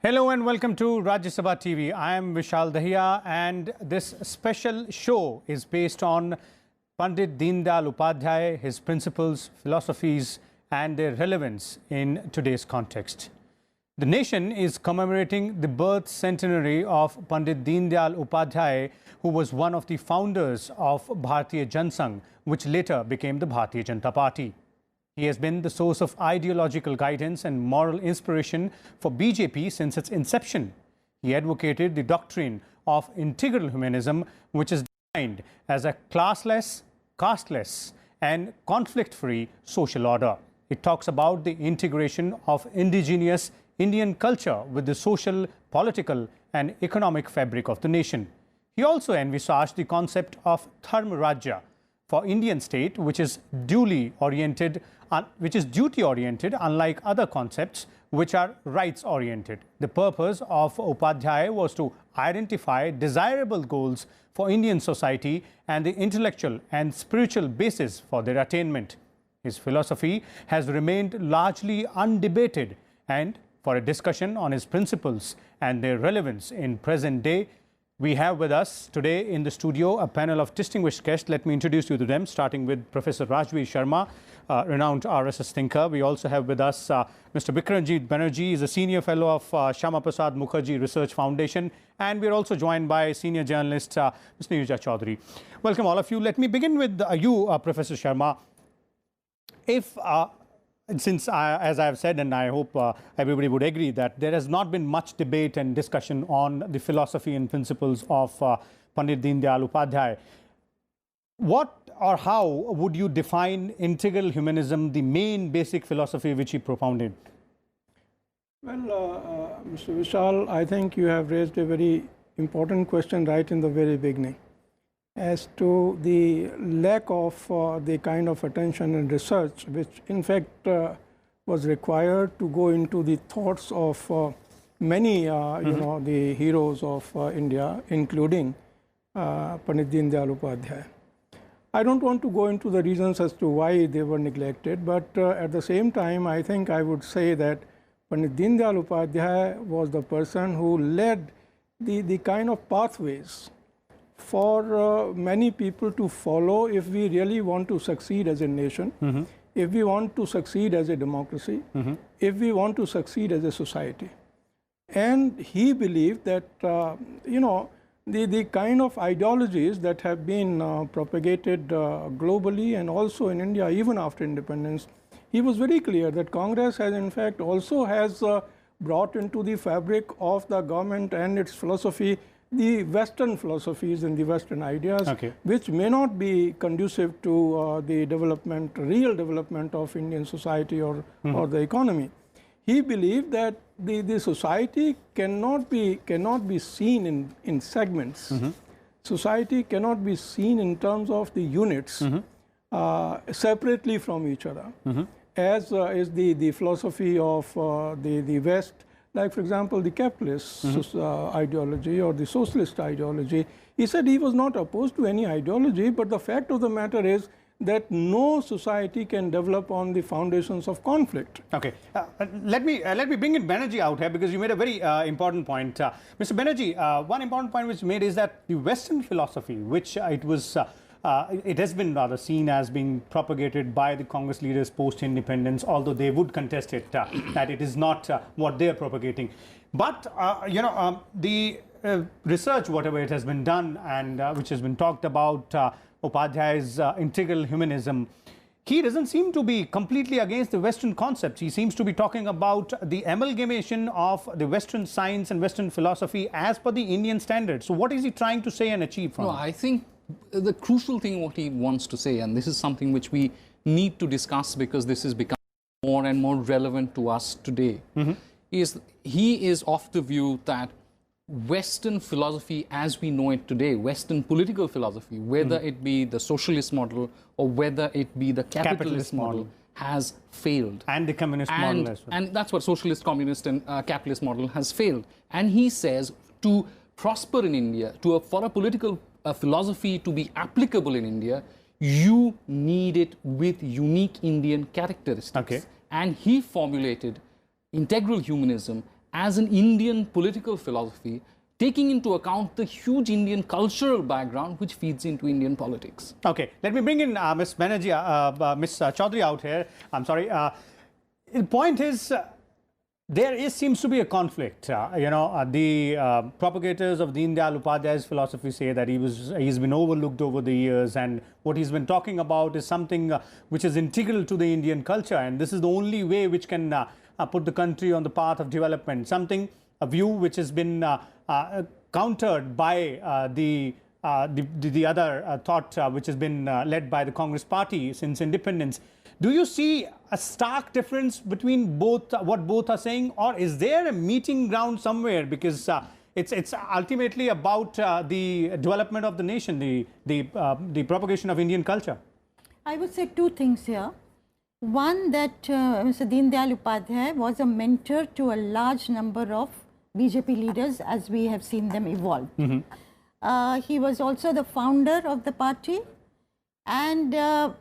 Hello and welcome to Rajya Sabha TV. I am Vishal Dahiya and this special show is based on Pandit Deendayal Upadhyay, his principles, philosophies and their relevance in today's context. The nation is commemorating the birth centenary of Pandit Deendayal Upadhyay, who was one of the founders of Bharatiya Jansangh, which later became the Bharatiya Janata Party. He has been the source of ideological guidance and moral inspiration for BJP since its inception. He advocated the doctrine of integral humanism, which is defined as a classless, casteless, and conflict-free social order. It talks about the integration of indigenous Indian culture with the social, political, and economic fabric of the nation. He also envisaged the concept of Dharma Rajya for Indian state, which is duty-oriented, unlike other concepts which are rights-oriented. The purpose of Upadhyay was to identify desirable goals for Indian society and the intellectual and spiritual basis for their attainment. His philosophy has remained largely undebated, and for a discussion on his principles and their relevance in present day, we have with us today in the studio a panel of distinguished guests. Let me introduce you to them, starting with Professor Rajveer Sharma, renowned RSS thinker. We also have with us Mr. Bikramjit Banerjee, is a senior fellow of Shyama Prasad Mukherjee Research Foundation. And we are also joined by senior journalist Mr. Neerja Chaudhary. Welcome all of you. Let me begin with you, Professor Sharma. If since, as I have said, and I hope everybody would agree, that there has not been much debate and discussion on the philosophy and principles of Pandit Deendayal Upadhyay, what or how would you define integral humanism, the main basic philosophy which he propounded? Well, Mr. Vishal, I think you have raised a very important question right in the very beginning as to the lack of the kind of attention and research which in fact was required to go into the thoughts of many the heroes of India, including Pandit Deendayal Upadhyay. I don't want to go into the reasons as to why they were neglected, but at the same time I think I would say that Pandit Deendayal Upadhyay was the person who led the kind of pathways for many people to follow if we really want to succeed as a nation, if we want to succeed as a democracy, if we want to succeed as a society. And he believed that, the kind of ideologies that have been propagated globally and also in India even after independence, he was very clear that Congress has in fact also has brought into the fabric of the government and its philosophy the Western philosophies and the Western ideas, which may not be conducive to the development, real development of Indian society or the economy. He believed that the society cannot be seen in segments. Society cannot be seen in terms of the units separately from each other, as is the philosophy of the West. Like, for example, the capitalist ideology or the socialist ideology. He said he was not opposed to any ideology, but the fact of the matter is that no society can develop on the foundations of conflict. Okay, let me bring in Banerjee out here, because you made a very important point. Mr. Banerjee, one important point which you made is that the Western philosophy, which it has been rather seen as being propagated by the Congress leaders post-independence, although they would contest it, that it is not what they are propagating. But, the research, whatever it has been done and which has been talked about, Upadhyay's integral humanism, he doesn't seem to be completely against the Western concepts. He seems to be talking about the amalgamation of the Western science and Western philosophy as per the Indian standards. So what is he trying to say and achieve from it? I think the crucial thing what he wants to say, and this is something which we need to discuss because this is becoming more and more relevant to us today, is he is of the view that Western philosophy as we know it today, Western political philosophy, whether it be the socialist model or whether it be the capitalist model, has failed. And the communist model as well. And that's what socialist, communist and capitalist model has failed. And he says to prosper in India, for a political philosophy to be applicable in India, you need it with unique Indian characteristics. And he formulated integral humanism as an Indian political philosophy, taking into account the huge Indian cultural background which feeds into Indian politics. Okay, let me bring in Ms. Banerjee, Ms. Chaudhary out here. I'm sorry. The point is, there seems to be a conflict. The propagators of Deen Dayal Upadhyay's philosophy say that he's been overlooked over the years, and what he's been talking about is something which is integral to the Indian culture, and this is the only way which can put the country on the path of development. A view which has been countered by the other thought which has been led by the Congress party since independence. Do you see a stark difference between what both are saying, or is there a meeting ground somewhere? Because it's ultimately about the development of the nation, the propagation of Indian culture. I would say two things here. One, that Mr. Deen Dayal Upadhyay was a mentor to a large number of BJP leaders as we have seen them evolve. He was also the founder of the party, and they're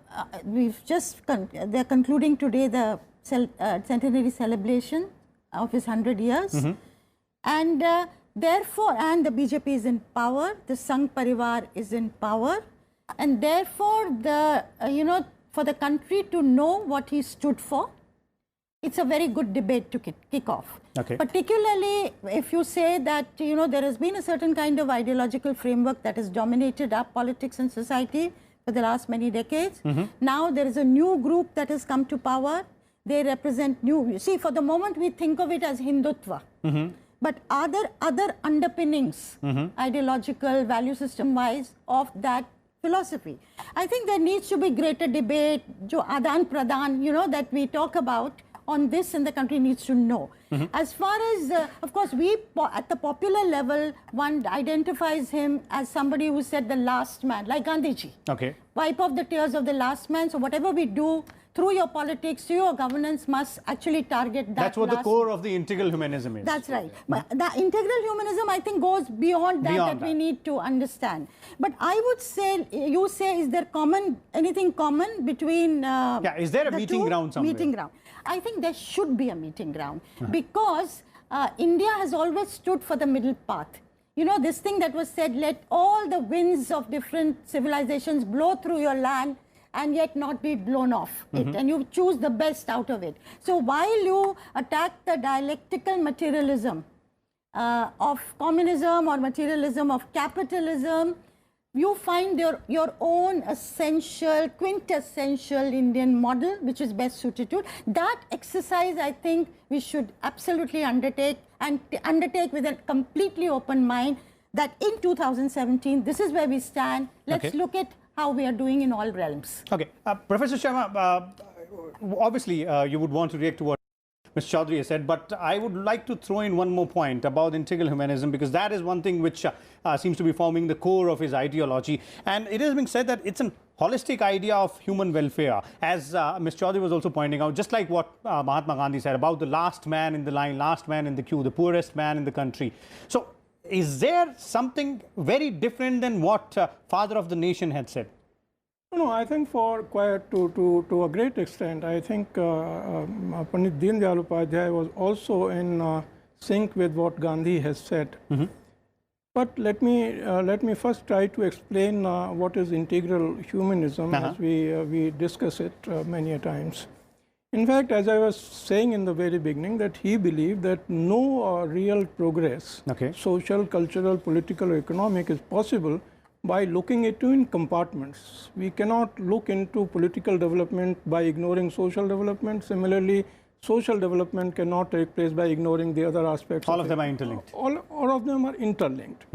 concluding today the centenary celebration of his 100 years. And therefore, and the BJP is in power, the Sangh Parivar is in power, and therefore for the country to know what he stood for, it's a very good debate to kick off. Okay. Particularly if you say that, there has been a certain kind of ideological framework that has dominated our politics and society for the last many decades. Now there is a new group that has come to power. They represent you see, for the moment we think of it as Hindutva. But other underpinnings, ideological, value system-wise, of that philosophy. I think there needs to be greater debate, jo adan pradan, that we talk about on this, and the country needs to know. As far as, of course, at the popular level, one identifies him as somebody who said the last man, like Gandhiji. Okay. Wipe off the tears of the last man. So whatever we do through your politics, through your governance, must actually target that. That's what the core of the integral humanism is. That's right. But the integral humanism, I think, goes beyond that we need to understand. But I would say, you say, is there anything common between is there a meeting ground somewhere? Meeting ground. I think there should be a meeting ground because India has always stood for the middle path. This thing that was said, let all the winds of different civilizations blow through your land and yet not be blown off it, and you choose the best out of it. So while you attack the dialectical materialism of communism or materialism of capitalism, you find your own essential, quintessential Indian model, which is best suited to it. That exercise, I think, we should absolutely undertake, and undertake with a completely open mind, that in 2017, this is where we stand. Let's look at how we are doing in all realms. Okay. Professor Sharma, obviously you would want to react to what Ms. Chaudhary has said, but I would like to throw in one more point about integral humanism, because that is one thing which seems to be forming the core of his ideology. And it is being said that it's a holistic idea of human welfare, as Ms. Chaudhary was also pointing out, just like what Mahatma Gandhi said about the last man in the line, last man in the queue, the poorest man in the country. So is there something very different than what Father of the Nation had said? No, I think to a great extent, I think Pandit Deen Dayal Upadhyay was also in sync with what Gandhi has said. But let me first try to explain what is integral humanism as we discuss it many a times. In fact, as I was saying in the very beginning, that he believed that no real progress, social, cultural, political, or economic, is possible by looking into in compartments. We cannot look into political development by ignoring social development. Similarly, social development cannot take place by ignoring the other aspects. All of them are interlinked. All of them are interlinked.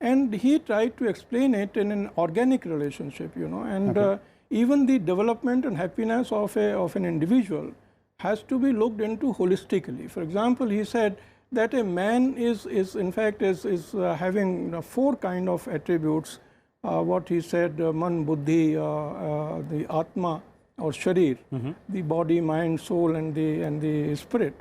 And he tried to explain it in an organic relationship, and even the development and happiness of an individual has to be looked into holistically. For example, he said that a man is in fact having four kind of attributes. What he said, man, buddhi, the atma or sharir, the body, mind, soul, and the spirit.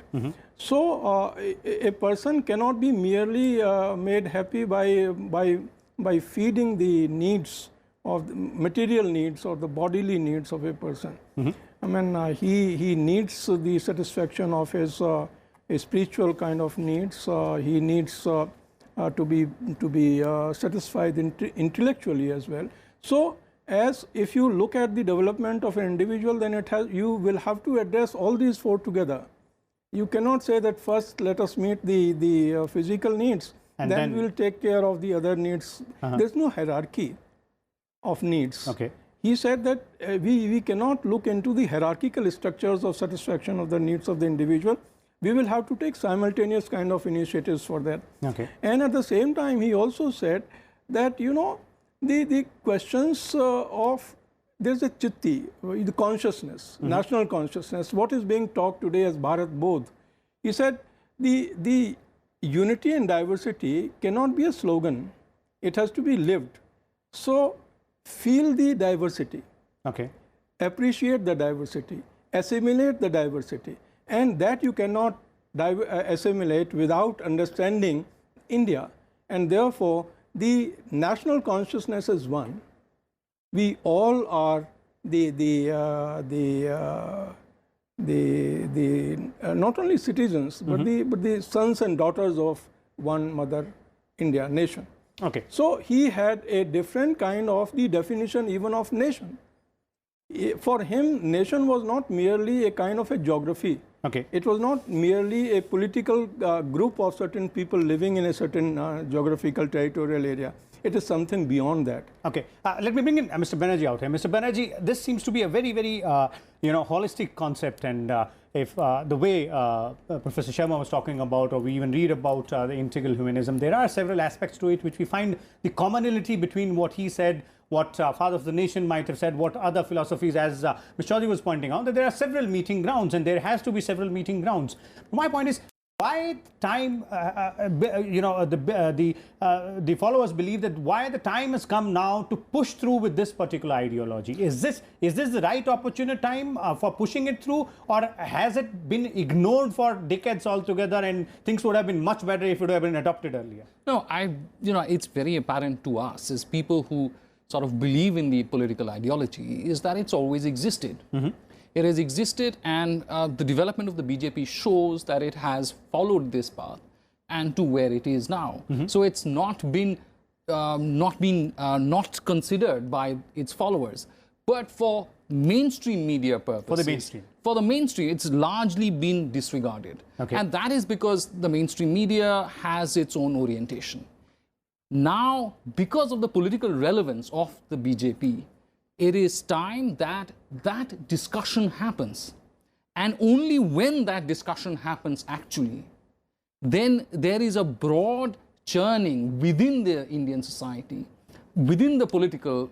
So a person cannot be merely made happy by feeding the needs of the material needs or the bodily needs of a person. I mean, he needs the satisfaction of his spiritual kind of needs. He needs to be satisfied intellectually as well. So, as if you look at the development of an individual, then you will have to address all these four together. You cannot say that first let us meet the physical needs, and then we will take care of the other needs. There's no hierarchy of needs. Okay. He said that we cannot look into the hierarchical structures of satisfaction of the needs of the individual. We will have to take simultaneous kind of initiatives for that. Okay. And at the same time, he also said that, you know, the questions of, there's a chitti, the consciousness, national consciousness, what is being talked today as Bharat Bodh. He said the unity and diversity cannot be a slogan. It has to be lived. So feel the diversity. Okay. Appreciate the diversity. Assimilate the diversity. And that you cannot assimilate without understanding India. And therefore, the national consciousness is one. We all are not only citizens, but the sons and daughters of one mother India, nation. Okay. So he had a different kind of the definition even of nation. For him, nation was not merely a kind of a geography. Okay. It was not merely a political group of certain people living in a certain geographical territorial area. It is something beyond that. Okay. Let me bring in Mr. Banerjee out here. Mr. Banerjee, this seems to be a very, very, holistic concept. And if the way Professor Sharma was talking about, or we even read about the integral humanism, there are several aspects to it which we find the commonality between what he said, what Father of the Nation might have said, what other philosophies, as Mr. Chaudhary was pointing out, that there are several meeting grounds, and there has to be several meeting grounds. My point is, why time, the followers believe that why the time has come now to push through with this particular ideology? Is this the right opportune time for pushing it through, or has it been ignored for decades altogether, and things would have been much better if it would have been adopted earlier? No, it's very apparent to us as people who sort of believe in the political ideology is that it's always existed. It has existed, and the development of the BJP shows that it has followed this path and to where it is now. So it's not been not considered by its followers, but for mainstream media purposes. For the mainstream, it's largely been disregarded. Okay. And that is because the mainstream media has its own orientation. Now, because of the political relevance of the BJP, it is time that that discussion happens. And only when that discussion happens actually, then there is a broad churning within the Indian society, within the political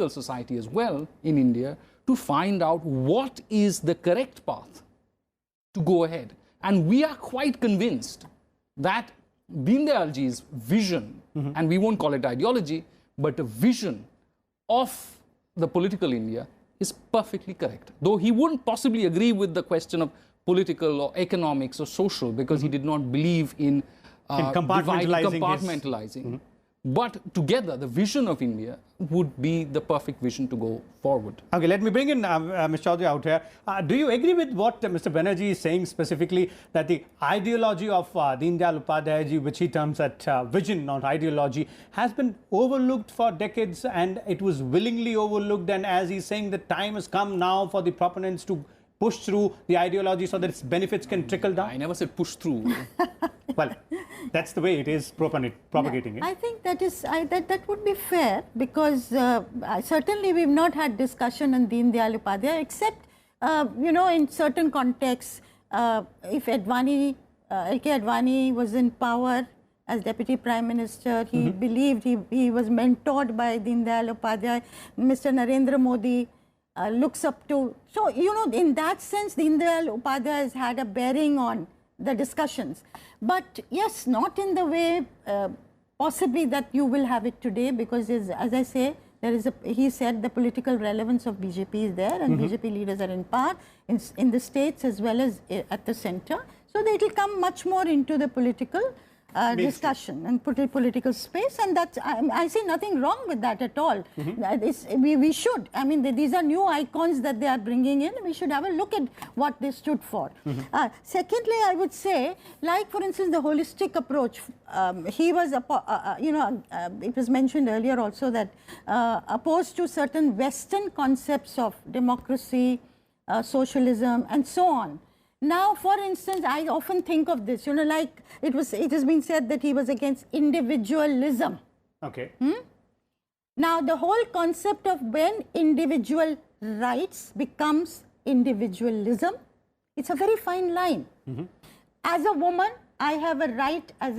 society as well in India, to find out what is the correct path to go ahead. And we are quite convinced that Deen Dayalji's vision, and we won't call it ideology, but a vision of the political India is perfectly correct. Though he wouldn't possibly agree with the question of political or economics or social, because he did not believe in compartmentalizing. But together, the vision of India would be the perfect vision to go forward. Okay, let me bring in Mr. Chaudhary out here. Do you agree with what Mr. Banerjee is saying specifically, that the ideology of Deen Dayal Upadhyay, which he terms at vision, not ideology, has been overlooked for decades, and it was willingly overlooked, and as he's saying, the time has come now for the proponents to push through the ideology so that its benefits can trickle down? I never said push through. Well, that's the way it is propagating it. I think that would be fair, because certainly we've not had discussion on Deen Dayal Upadhyay, except in certain contexts, if LK Advani was in power as Deputy Prime Minister, he believed he was mentored by Deen Dayal Upadhyay. Mr. Narendra Modi looks up to. So, in that sense, Deen Dayal Upadhyay has had a bearing on the discussions. But yes, not in the way possibly that you will have it today, because as I say, he said the political relevance of BJP is there, and BJP leaders are in power in the states as well as at the center. So it will come much more into the political discussion and political space, and that's, I see nothing wrong with that at all. We should, I mean, these are new icons that they are bringing in. We should have a look at what they stood for. Secondly, I would say, like for instance, the holistic approach. He was, it was mentioned earlier also that opposed to certain Western concepts of democracy, socialism, and so on. Now, for instance, I often think of this, like it has been said that he was against individualism. Okay. Now, the whole concept of when individual rights becomes individualism, it's a very fine line. As a woman, I have a right as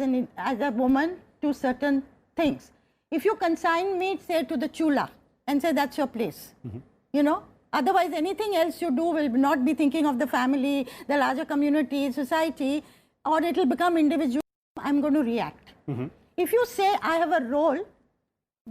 a woman to certain things. If you consign me, say, to the chula and say that's your place, otherwise, anything else you do will not be thinking of the family, the larger community, society, or it will become individual. I'm going to react. If you say, I have a role,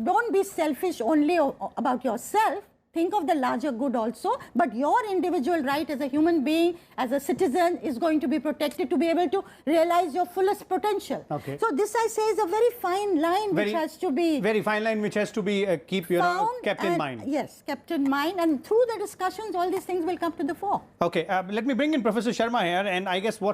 don't be selfish only about yourself. Think of the larger good also, but your individual right as a human being, as a citizen, is going to be protected to be able to realize your fullest potential. Okay. So this, I say, is a very fine line which has to be... Very fine line which has to be kept in mind. Yes, kept in mind, and through the discussions, all these things will come to the fore. Okay, let me bring in Professor Sharma here, and I guess where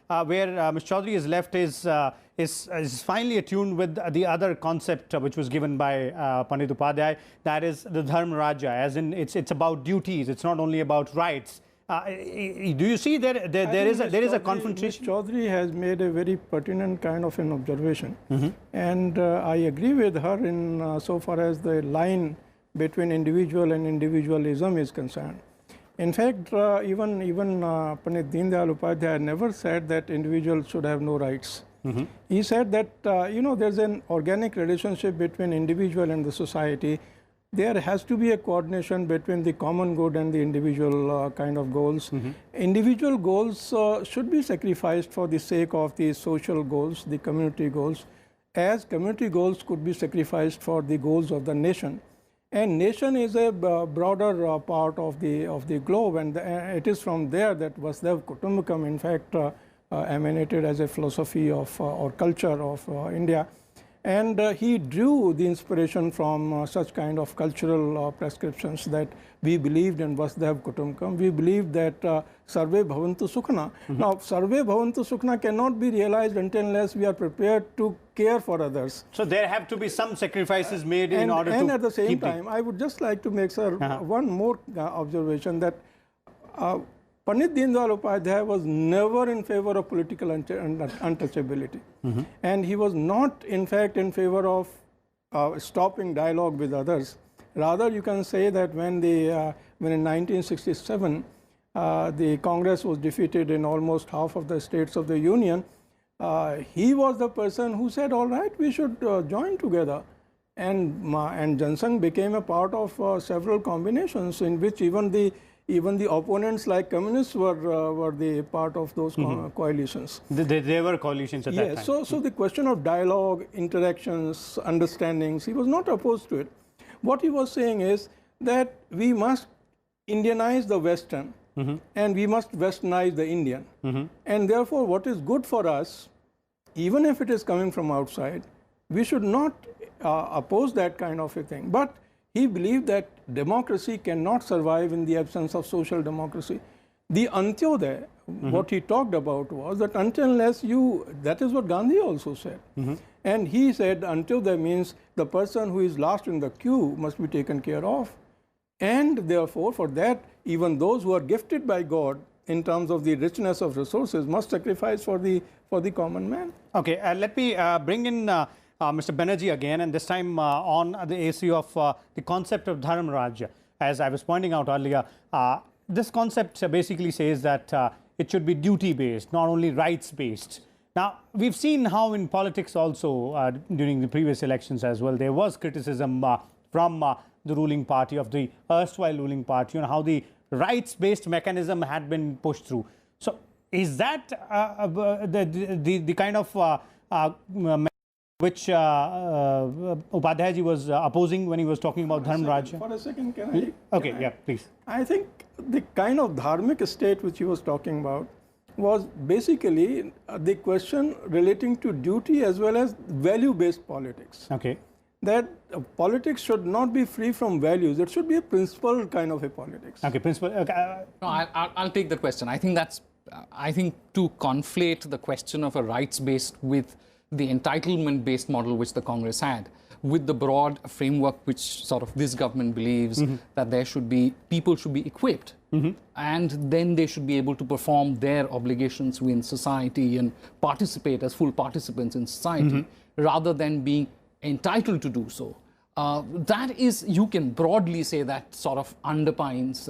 Ms. Chaudhary is left is finally attuned with the other concept which was given by Pandit Upadhyay, that is the Dharma Rajya, as in it's about duties, it's not only about rights. Do you see there is a confrontation? Ms. Chaudhary has made a very pertinent kind of an observation, and I agree with her in so far as the line between individual and individualism is concerned. In fact, even Pandit Deendayal Upadhyay never said that individuals should have no rights. He said that, there's an organic relationship between individual and the society. There has to be a coordination between the common good and the individual kind of goals. Individual goals should be sacrificed for the sake of the social goals, the community goals, as community goals could be sacrificed for the goals of the nation. And nation is a broader part of the globe, and it is from there that Vasudhaiva Kutumbakam, in fact, emanated as a philosophy of or culture of India. And he drew the inspiration from such kind of cultural prescriptions that we believed in Vasudhaiva Kutumbakam. We believed that Sarve Bhavantu Sukhna. Now, Sarve Bhavantu Sukhna cannot be realized unless we are prepared to care for others. So there have to be some sacrifices made in order to keep. And at the same time, I would just like to make, sir, one more observation that Pandit Deendayal Upadhyay was never in favor of political untouchability. And he was not, in fact, in favor of stopping dialogue with others. Rather, you can say that when in 1967, the Congress was defeated in almost half of the states of the Union, he was the person who said, all right, we should join together. And Jansangh became a part of several combinations in which even the opponents like communists were the part of those coalitions. They were coalitions at that time. So the question of dialogue, interactions, understandings, he was not opposed to it. What he was saying is that we must Indianize the Western and we must Westernize the Indian. And therefore, what is good for us, even if it is coming from outside, we should not oppose that kind of a thing. But he believed that democracy cannot survive in the absence of social democracy. The Antyodaya, what he talked about was that until unless that is what Gandhi also said. And he said Antyodaya means the person who is last in the queue must be taken care of. And therefore, for that, even those who are gifted by God in terms of the richness of resources must sacrifice for the common man. Okay, let me bring in Mr. Banerjee again, and this time on the issue of the concept of Dharma Rajya. As I was pointing out earlier, this concept basically says that it should be duty-based, not only rights-based. Now, we've seen how in politics also during the previous elections as well, there was criticism from the ruling party, of the erstwhile ruling party, how the rights-based mechanism had been pushed through. So, is that the kind of which Upadhyay was opposing when he was talking about Dharma Rajya? For a second, can I? Okay, yeah, please. I think the kind of dharmic state which he was talking about was basically the question relating to duty as well as value-based politics. Okay. That politics should not be free from values. It should be a principle kind of a politics. Okay, Principal. No, I'll take the question. I think that's, I think to conflate the question of a rights-based with the entitlement-based model which the Congress had, with the broad framework which sort of this government believes that there should be, people should be equipped, and then they should be able to perform their obligations within society and participate as full participants in society, rather than being entitled to do so. That is, you can broadly say that sort of underpins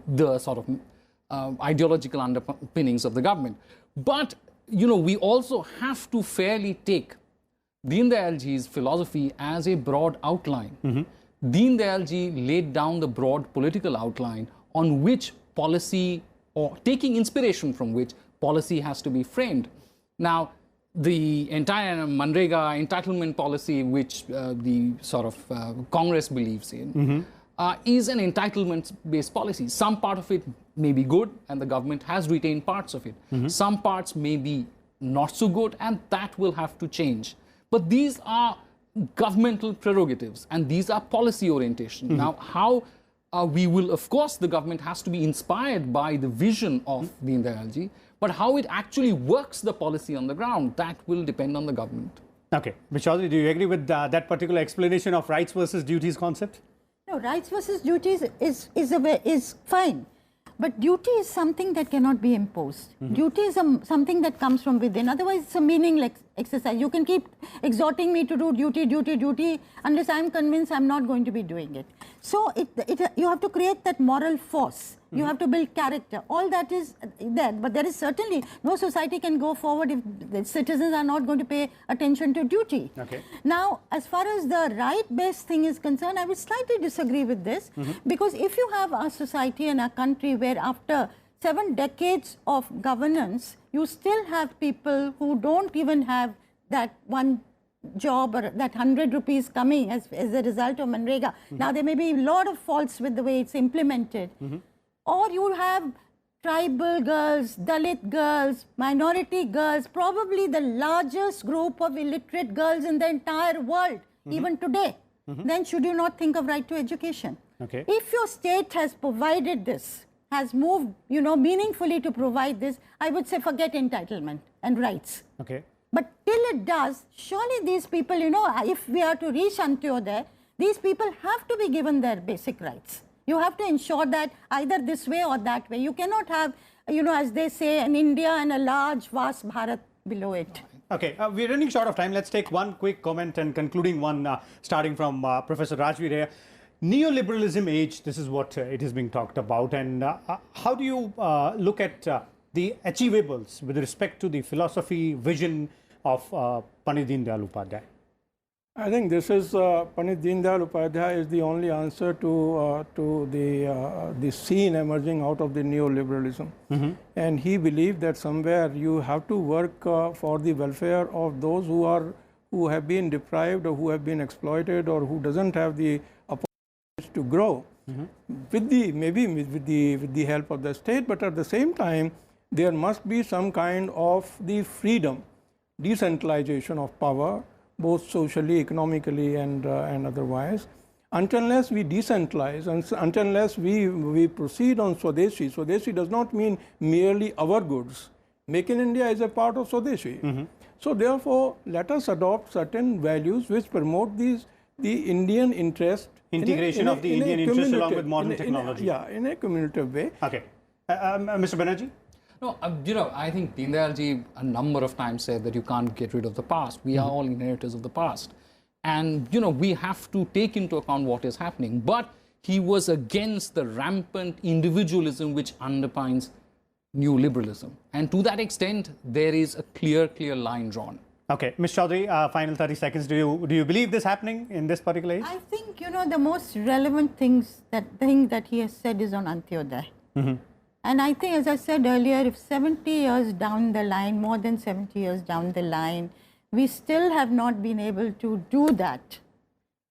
the sort of ideological underpinnings of the government. But, you know, we also have to fairly take Deen Dayal ji's philosophy as a broad outline. Deen Dayal ji laid down the broad political outline on which policy, or taking inspiration from which policy has to be framed. Now, the entire Manrega entitlement policy, which the sort of Congress believes in, is an entitlement-based policy. Some part of it may be good, and the government has retained parts of it. Some parts may be not so good, and that will have to change. But these are governmental prerogatives, and these are policy orientation. Now, how we will, of course, the government has to be inspired by the vision of Deen Dayal ji, but how it actually works the policy on the ground, that will depend on the government. Okay. Ms. Chaudhary, do you agree with that particular explanation of rights versus duties concept? No, rights versus duties is fine. But duty is something that cannot be imposed. Duty is something that comes from within. Otherwise, it's a meaningless exercise. You can keep exhorting me to do duty, duty, duty, unless I'm convinced I'm not going to be doing it. So you have to create that moral force. You have to build character. All that is there. But there is certainly no society can go forward if the citizens are not going to pay attention to duty. Okay. Now, as far as the right-based thing is concerned, I would slightly disagree with this, because if you have a society and a country where after 7 decades of governance, you still have people who don't even have that one job or that 100 rupees coming as a result of Manrega. Now, there may be a lot of faults with the way it's implemented. Or you have tribal girls, Dalit girls, minority girls, probably the largest group of illiterate girls in the entire world, even today. Then should you not think of right to education? Okay. If your state has provided this, has moved, you know, meaningfully to provide this, I would say forget entitlement and rights. Okay. But till it does, surely these people, you know, if we are to reach Antyodaya, these people have to be given their basic rights. You have to ensure that either this way or that way. You cannot have, you know, as they say, an India and a large, vast Bharat below it. Okay, we're running short of time. Let's take one quick comment and concluding one, starting from Professor Rajveer here. Neoliberalism age, this is what it is being talked about. And how do you look at the achievables with respect to the philosophy, vision of Pandit Deen Dayal Upadhyay? I think this is Pandit Deen Dayal Upadhyay is the only answer to the scene emerging out of the neoliberalism. And he believed that somewhere you have to work for the welfare of those who have been deprived or who have been exploited or who doesn't have the opportunity to grow, with the help of the state. But at the same time, there must be some kind of the freedom, decentralization of power, both socially, economically, and otherwise. Unless we decentralize, unless we proceed on Swadeshi. Swadeshi does not mean merely our goods. Make in India is a part of Swadeshi. So therefore, let us adopt certain values which promote the Indian interest. Integration of the Indian interest along with modern technology. In a cumulative way. Okay. Mr. Banerjee? No, you know, I think Deen Dayal ji a number of times said that you can't get rid of the past. We are all inheritors of the past. And, you know, we have to take into account what is happening. But he was against the rampant individualism which underpins neoliberalism. And to that extent, there is a clear line drawn. Okay. Ms. Chaudhary, final 30 seconds. Do you believe this happening in this particular age? I think, you know, the most relevant thing that he has said is on Antyodaya. And I think, as I said earlier, if 70 years down the line, more than 70 years down the line, we still have not been able to do that,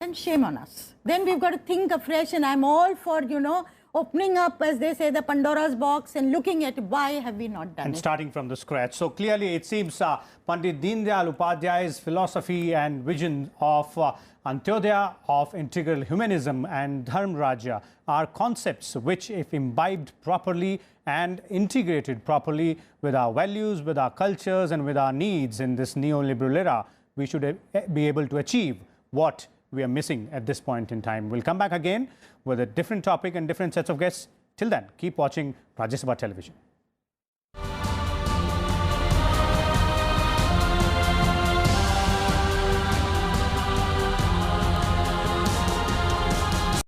then shame on us. Then we've got to think afresh, and I'm all for, you know, opening up, as they say, the Pandora's box and looking at why have we not done And it. starting from the scratch. So clearly it seems Pandit Deen Dayal Upadhyay's philosophy and vision of Antyodaya, of integral humanism and Dharm Rajya are concepts which, if imbibed properly and integrated properly with our values, with our cultures and with our needs in this neoliberal era, we should be able to achieve what we are missing at this point in time. We'll come back again with a different topic and different sets of guests. Till then, keep watching Rajya Sabha Television.